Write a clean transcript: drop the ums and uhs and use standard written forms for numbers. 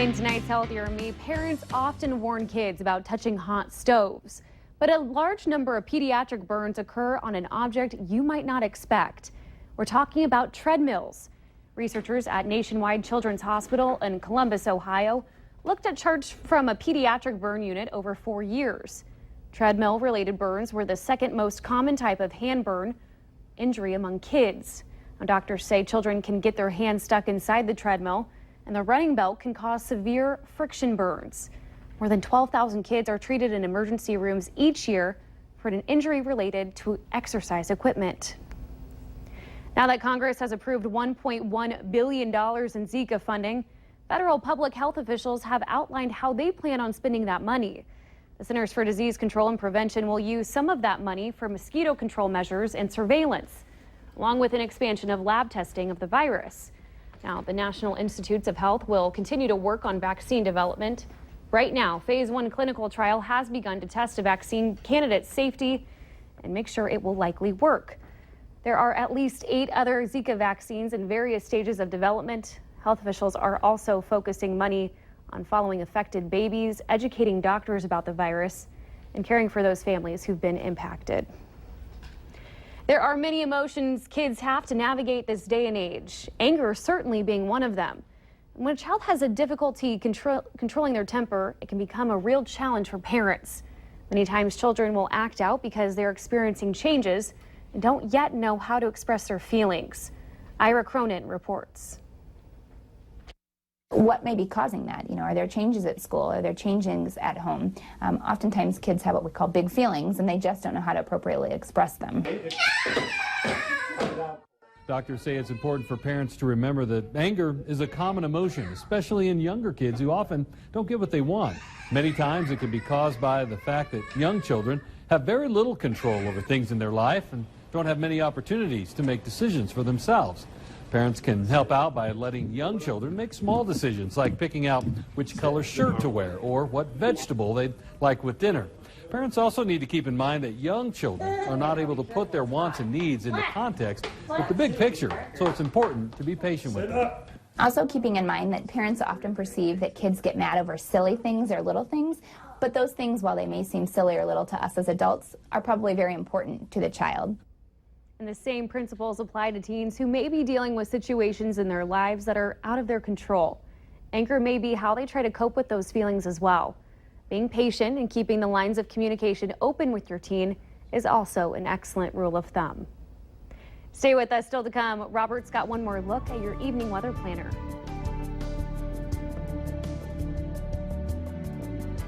In tonight's Healthier Me, parents often warn kids about touching hot stoves, but a large number of pediatric burns occur on an object you might not expect. We're talking about treadmills. Researchers at Nationwide Children's Hospital in Columbus, Ohio, looked at charts from a pediatric burn unit over 4 years. Treadmill-related burns were the second most common type of hand burn injury among kids. Now, doctors say children can get their hands stuck inside the treadmill, and the running belt can cause severe friction burns. More than 12,000 kids are treated in emergency rooms each year for an injury related to exercise equipment. Now that Congress has approved $1.1 billion in Zika funding, federal public health officials have outlined how they plan on spending that money. The Centers for Disease Control and Prevention will use some of that money for mosquito control measures and surveillance, along with an expansion of lab testing of the virus. Now, the National Institutes of Health will continue to work on vaccine development. Right now, phase 1 clinical trial has begun to test a vaccine candidate's safety and make sure it will likely work. There are at least 8 other Zika vaccines in various stages of development. Health officials are also focusing money on following affected babies, educating doctors about the virus, and caring for those families who've been impacted. There are many emotions kids have to navigate this day and age, anger certainly being one of them. When a child has a difficulty controlling their temper, it can become a real challenge for parents. Many times children will act out because they're experiencing changes and don't yet know how to express their feelings. Ira Cronin reports. What may be causing that? Are there changes at school? Are there changes at home? Oftentimes kids have what we call big feelings and they just don't know how to appropriately express them. Doctors say it's important for parents to remember that anger is a common emotion, especially in younger kids who often don't get what they want. Many times it can be caused by the fact that young children have very little control over things in their life and don't have many opportunities to make decisions for themselves. Parents can help out by letting young children make small decisions like picking out which color shirt to wear or what vegetable they'd like with dinner. Parents also need to keep in mind that young children are not able to put their wants and needs into context with the big picture, so it's important to be patient with them. Also keeping in mind that parents often perceive that kids get mad over silly things or little things, but those things, while they may seem silly or little to us as adults, are probably very important to the child. And the same principles apply to teens who may be dealing with situations in their lives that are out of their control. Anger may be how they try to cope with those feelings as well. Being patient and keeping the lines of communication open with your teen is also an excellent rule of thumb. Stay with us. Still to come, Robert's got one more look at your evening weather planner.